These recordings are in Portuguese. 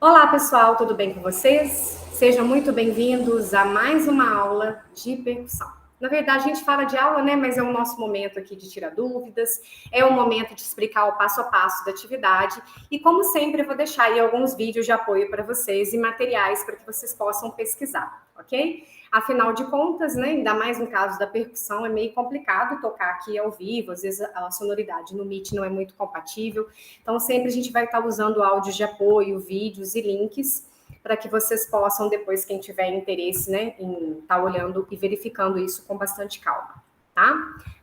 Olá, pessoal, tudo bem com vocês? Sejam muito bem-vindos a mais uma aula de percussão. Na verdade, a gente fala de aula, né? Mas é o nosso momento aqui de tirar dúvidas, é o momento de explicar o passo a passo da atividade. E, como sempre, eu vou deixar aí alguns vídeos de apoio para vocês e materiais para que vocês possam pesquisar, ok? Afinal de contas, né, ainda mais no caso da percussão, é meio complicado tocar aqui ao vivo, às vezes a sonoridade no Meet não é muito compatível, então sempre a gente vai estar usando áudios de apoio, vídeos e links para que vocês possam depois, quem tiver interesse, né, em estar olhando e verificando isso com bastante calma, tá?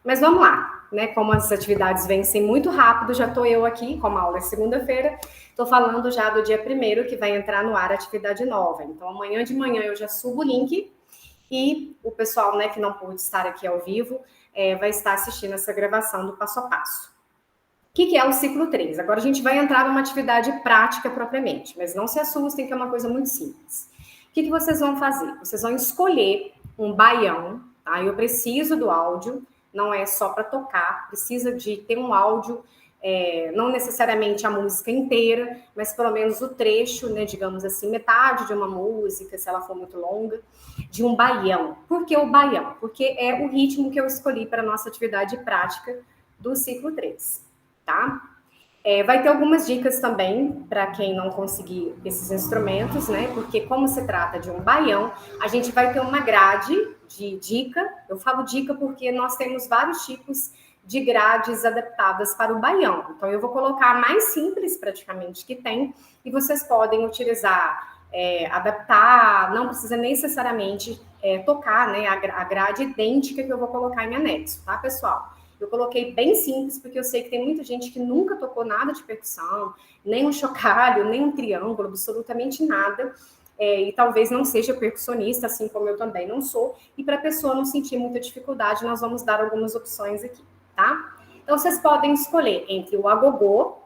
Mas vamos lá, né, como as atividades vencem muito rápido, já estou eu aqui, como a aula é segunda-feira, estou falando já do dia 1º que vai entrar no ar a atividade nova, então amanhã de manhã eu já subo o link e o pessoal, né, que não pôde estar aqui ao vivo, vai estar assistindo essa gravação do passo a passo. O que é o ciclo 3? Agora a gente vai entrar numa atividade prática propriamente, mas não se assustem que é uma coisa muito simples. O que vocês vão fazer? Vocês vão escolher um baião, tá? Eu preciso do áudio, não é só para tocar, precisa de ter um áudio, não necessariamente a música inteira, mas pelo menos o trecho, né, digamos assim, metade de uma música, se ela for muito longa, de um baião. Por que o baião? Porque é o ritmo que eu escolhi para a nossa atividade prática do ciclo 3, tá? Vai ter algumas dicas também para quem não conseguir esses instrumentos, né? Porque como se trata de um baião, a gente vai ter uma grade de dica. Eu falo dica porque nós temos vários tipos de grades adaptadas para o baião. Então eu vou colocar a mais simples praticamente que tem e vocês podem utilizar, adaptar, não precisa necessariamente tocar, né, a grade idêntica que eu vou colocar em anexo, tá, pessoal? Eu coloquei bem simples, porque eu sei que tem muita gente que nunca tocou nada de percussão, nem um chocalho, nem um triângulo, absolutamente nada, e talvez não seja percussionista, assim como eu também não sou, e para a pessoa não sentir muita dificuldade, nós vamos dar algumas opções aqui, tá? Então, vocês podem escolher entre o agogô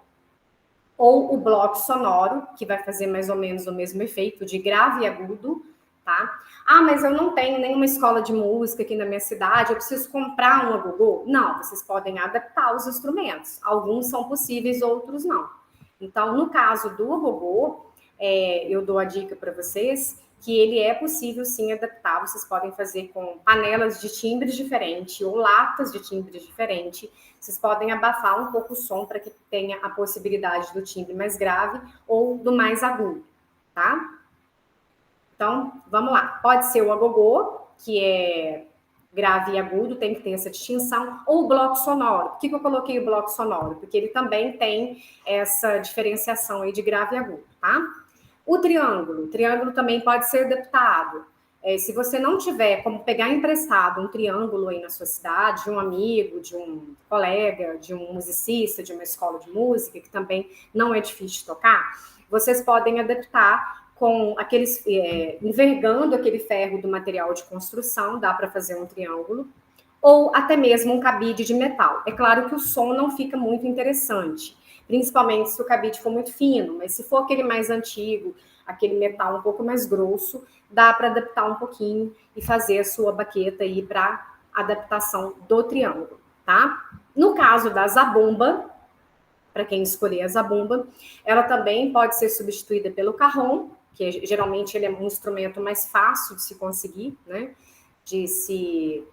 ou o bloco sonoro, que vai fazer mais ou menos o mesmo efeito de grave e agudo, tá? Ah, mas eu não tenho nenhuma escola de música aqui na minha cidade, eu preciso comprar um agogô? Não, vocês podem adaptar os instrumentos. Alguns são possíveis, outros não. Então, no caso do agogô, eu dou a dica para vocês que ele é possível sim adaptar. Vocês podem fazer com panelas de timbres diferentes ou latas de timbres diferentes. Vocês podem abafar um pouco o som para que tenha a possibilidade do timbre mais grave ou do mais agudo, tá? Então, vamos lá. Pode ser o agogô, que é grave e agudo, tem que ter essa distinção, ou o bloco sonoro. Por que eu coloquei o bloco sonoro? Porque ele também tem essa diferenciação aí de grave e agudo, tá? O triângulo também pode ser adaptado. Se você não tiver como pegar emprestado um triângulo aí na sua cidade, de um amigo, de um colega, de um musicista, de uma escola de música, que também não é difícil de tocar, vocês podem adaptar com aqueles, envergando aquele ferro do material de construção, dá para fazer um triângulo, ou até mesmo um cabide de metal. É claro que o som não fica muito interessante, principalmente se o cabide for muito fino, mas se for aquele mais antigo, aquele metal um pouco mais grosso, dá para adaptar um pouquinho e fazer a sua baqueta aí para adaptação do triângulo, tá? No caso da zabumba, para quem escolher a zabumba, ela também pode ser substituída pelo carrom, que geralmente ele é um instrumento mais fácil de se conseguir, né? De se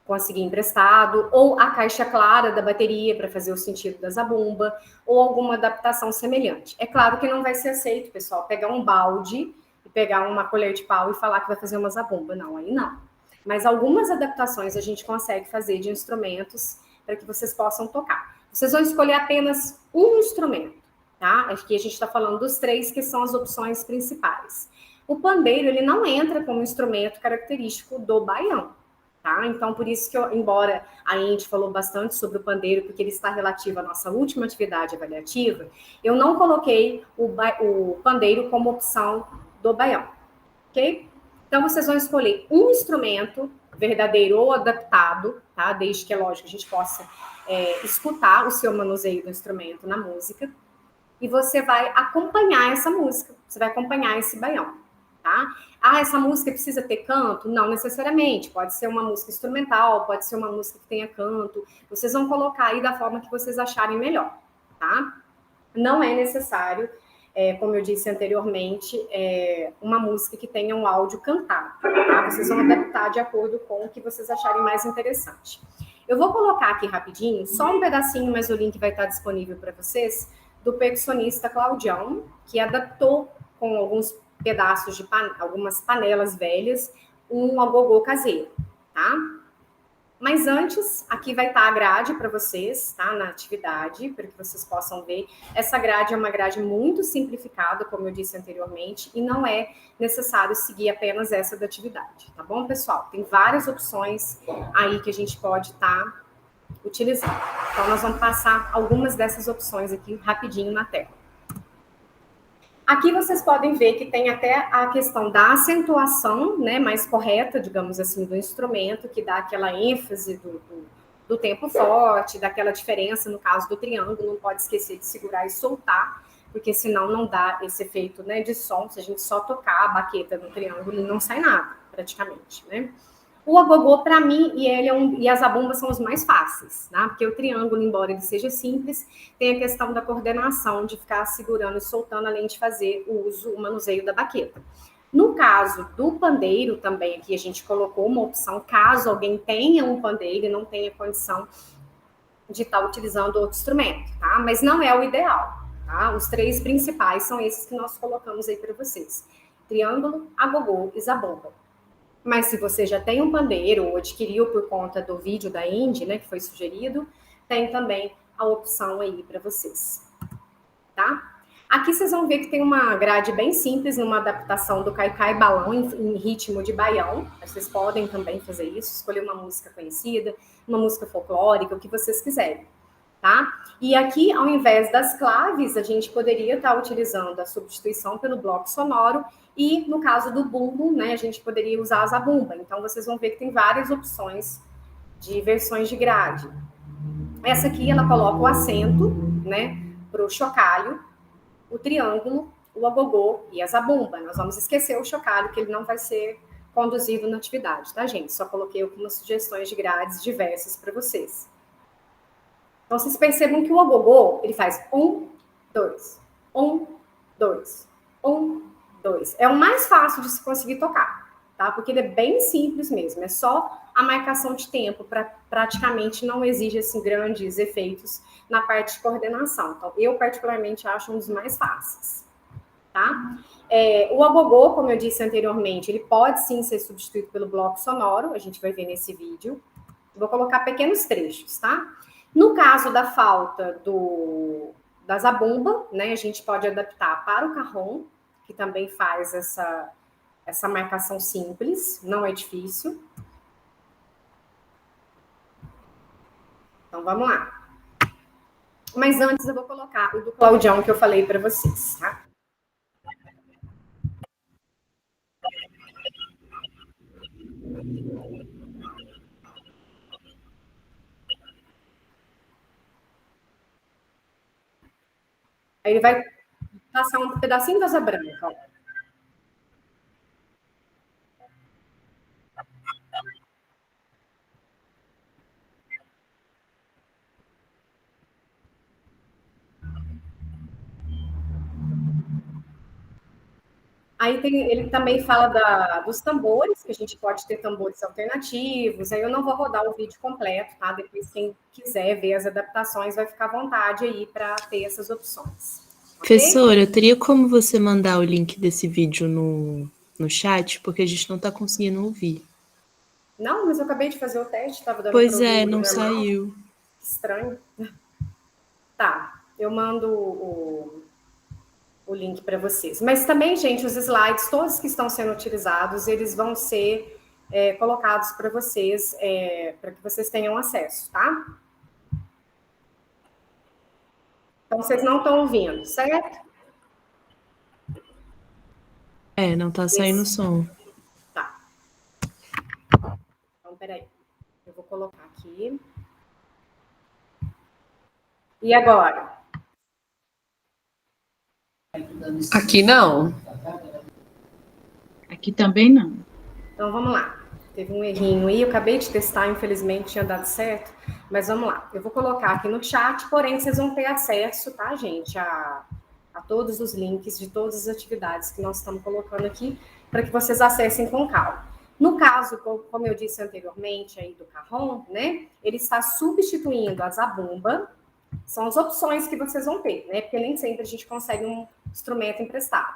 conseguir emprestado, ou a caixa clara da bateria para fazer o sentido da zabumba, ou alguma adaptação semelhante. É claro que não vai ser aceito, pessoal, pegar um balde e pegar uma colher de pau e falar que vai fazer uma zabumba. Não, aí não. Mas algumas adaptações a gente consegue fazer de instrumentos para que vocês possam tocar. Vocês vão escolher apenas um instrumento, tá? Aqui a gente está falando dos 3 que são as opções principais. O pandeiro, ele não entra como instrumento característico do baião, tá? Então, por isso que, embora a gente falou bastante sobre o pandeiro, porque ele está relativo à nossa última atividade avaliativa, eu não coloquei o pandeiro como opção do baião, ok? Então, vocês vão escolher um instrumento verdadeiro ou adaptado, tá? Desde que, é lógico, a gente possa escutar o seu manuseio do instrumento na música, e você vai acompanhar essa música, você vai acompanhar esse baião, tá? Ah, essa música precisa ter canto? Não necessariamente, pode ser uma música instrumental, pode ser uma música que tenha canto, vocês vão colocar aí da forma que vocês acharem melhor, tá? Não é necessário como eu disse anteriormente, uma música que tenha um áudio cantado, tá? Vocês vão adaptar de acordo com o que vocês acharem mais interessante. Eu vou colocar aqui rapidinho, só um pedacinho, mas o link vai estar disponível para vocês, do percussionista Claudião, que adaptou com alguns pedaços de algumas panelas velhas, um agogô caseiro, tá? Mas antes, aqui vai estar a grade para vocês, tá? Na atividade, para que vocês possam ver. Essa grade é uma grade muito simplificada, como eu disse anteriormente, e não é necessário seguir apenas essa da atividade, tá bom, pessoal? Tem várias opções aí que a gente pode estar utilizando. Então, nós vamos passar algumas dessas opções aqui rapidinho na tela. Aqui vocês podem ver que tem até a questão da acentuação, né, mais correta, digamos assim, do instrumento, que dá aquela ênfase do tempo forte, daquela diferença no caso do triângulo, não pode esquecer de segurar e soltar, porque senão não dá esse efeito, né, de som, se a gente só tocar a baqueta no triângulo, não sai nada, praticamente, né. O agogô, para mim, e a zabumba são os mais fáceis, tá? Porque o triângulo, embora ele seja simples, tem a questão da coordenação, de ficar segurando e soltando, além de fazer o manuseio da baqueta. No caso do pandeiro, também aqui a gente colocou uma opção, caso alguém tenha um pandeiro e não tenha condição de estar utilizando outro instrumento, tá? Mas não é o ideal, tá? Os 3 principais são esses que nós colocamos aí para vocês: triângulo, agogô e zabumba. Mas se você já tem um pandeiro ou adquiriu por conta do vídeo da Indy, né, que foi sugerido, tem também a opção aí para vocês, tá? Aqui vocês vão ver que tem uma grade bem simples, numa adaptação do Caicai Balão em ritmo de baião. Vocês podem também fazer isso, escolher uma música conhecida, uma música folclórica, o que vocês quiserem, tá? E aqui, ao invés das claves, a gente poderia estar utilizando a substituição pelo bloco sonoro. E no caso do bumbo, né, a gente poderia usar a zabumba. Então, vocês vão ver que tem várias opções de versões de grade. Essa aqui, ela coloca o acento, né, para o chocalho, o triângulo, o agogô e a zabumba. Nós vamos esquecer o chocalho, que ele não vai ser conduzido na atividade, tá, gente? Só coloquei algumas sugestões de grades diversas para vocês. Então, vocês percebam que o agogô, ele faz 1, 2, 1, 2, 1, 2. É o mais fácil de se conseguir tocar, tá? Porque ele é bem simples mesmo. É só a marcação de tempo, praticamente não exige assim, grandes efeitos na parte de coordenação. Então, eu particularmente acho um dos mais fáceis, tá? O agogô, como eu disse anteriormente, ele pode sim ser substituído pelo bloco sonoro, a gente vai ver nesse vídeo. Vou colocar pequenos trechos, tá? No caso da falta da zabumba, né, a gente pode adaptar para o carrom, que também faz essa marcação simples, não é difícil. Então, vamos lá. Mas antes eu vou colocar o do Claudião que eu falei para vocês, tá? Aí ele vai passar um pedacinho da asa branca, ó. Aí ele também fala dos tambores, que a gente pode ter tambores alternativos. Aí eu não vou rodar o vídeo completo, tá? Depois, quem quiser ver as adaptações, vai ficar à vontade aí para ter essas opções. Okay? Professora, teria como você mandar o link desse vídeo no chat? Porque a gente não está conseguindo ouvir. Não, mas eu acabei de fazer o teste, estava dando Pois é, normal. não saiu. Estranho. Tá, eu mando o link para vocês. Mas também, gente, os slides, todos que estão sendo utilizados, eles vão ser colocados para vocês, para que vocês tenham acesso, tá? Então, vocês não estão ouvindo, certo? Não está saindo som. Tá. Então, peraí. Eu vou colocar aqui. E agora? Aqui não. Aqui também não. Então, vamos lá. Teve um errinho aí, eu acabei de testar, infelizmente tinha dado certo, mas vamos lá. Eu vou colocar aqui no chat, porém vocês vão ter acesso, tá, gente, a a todos os links de todas as atividades que nós estamos colocando aqui, para que vocês acessem com calma. No caso, como eu disse anteriormente aí do Cajon, né, ele está substituindo a zabumba. São as opções que vocês vão ter, né, porque nem sempre a gente consegue um instrumento emprestado.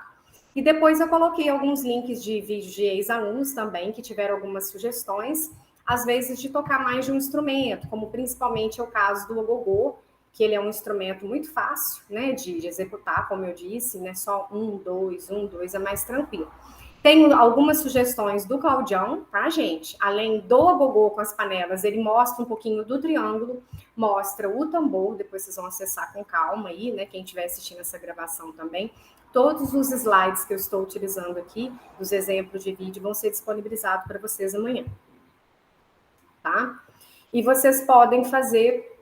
E depois eu coloquei alguns links de vídeos de ex-alunos também, que tiveram algumas sugestões, às vezes de tocar mais de um instrumento, como principalmente é o caso do agogô, que ele é um instrumento muito fácil, né, de executar, como eu disse, né, só 1, 2, é mais tranquilo. Tenho algumas sugestões do Claudião, tá, gente? Além do agogô com as panelas, ele mostra um pouquinho do triângulo, mostra o tambor, depois vocês vão acessar com calma aí, né, quem estiver assistindo essa gravação também. Todos os slides que eu estou utilizando aqui, os exemplos de vídeo, vão ser disponibilizados para vocês amanhã, tá? E vocês podem fazer...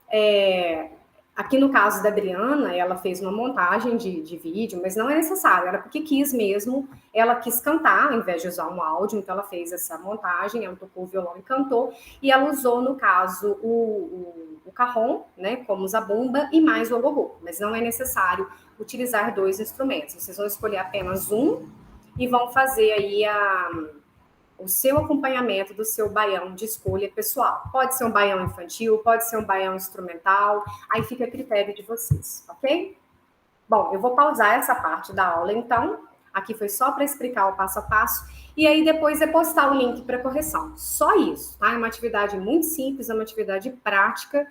Aqui no caso da Adriana, ela fez uma montagem de vídeo, mas não é necessário, era porque quis mesmo, ela quis cantar, ao invés de usar um áudio, então ela fez essa montagem, ela tocou o violão e cantou, e ela usou, no caso, o cajon, né, como zabumba, e mais o agogô, mas não é necessário utilizar 2 instrumentos, vocês vão escolher apenas um, e vão fazer aí o seu acompanhamento do seu baião de escolha pessoal. Pode ser um baião infantil, pode ser um baião instrumental, aí fica a critério de vocês, ok? Bom, eu vou pausar essa parte da aula, então. Aqui foi só para explicar o passo a passo. E aí depois é postar o link para correção. Só isso, tá? É uma atividade muito simples, é uma atividade prática,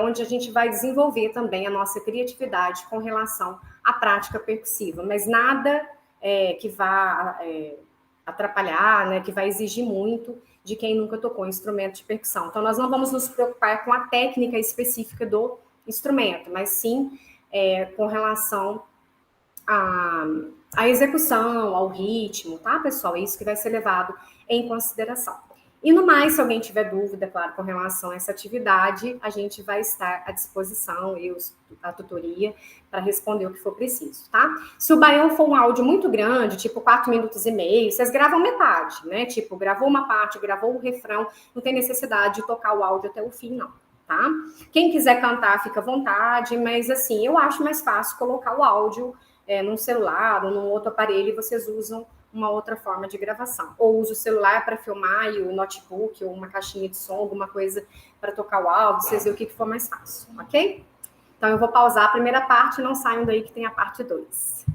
onde a gente vai desenvolver também a nossa criatividade com relação à prática percussiva. Mas nada que vá... atrapalhar, né, que vai exigir muito de quem nunca tocou instrumento de percussão. Então, nós não vamos nos preocupar com a técnica específica do instrumento, mas sim com relação à execução, ao ritmo, tá, pessoal? É isso que vai ser levado em consideração. E no mais, se alguém tiver dúvida, claro, com relação a essa atividade, a gente vai estar à disposição, a tutoria, para responder o que for preciso, tá? Se o baião for um áudio muito grande, tipo 4 minutos e meio, vocês gravam metade, né? Tipo, gravou uma parte, gravou o refrão, não tem necessidade de tocar o áudio até o fim, não, tá? Quem quiser cantar, fica à vontade, mas assim, eu acho mais fácil colocar o áudio num celular ou num outro aparelho e vocês usam uma outra forma de gravação. Ou usa o celular para filmar e o notebook ou uma caixinha de som, alguma coisa para tocar o áudio, vocês veem o que for mais fácil, ok? Então eu vou pausar a primeira parte, não saiam daí que tem a parte 2.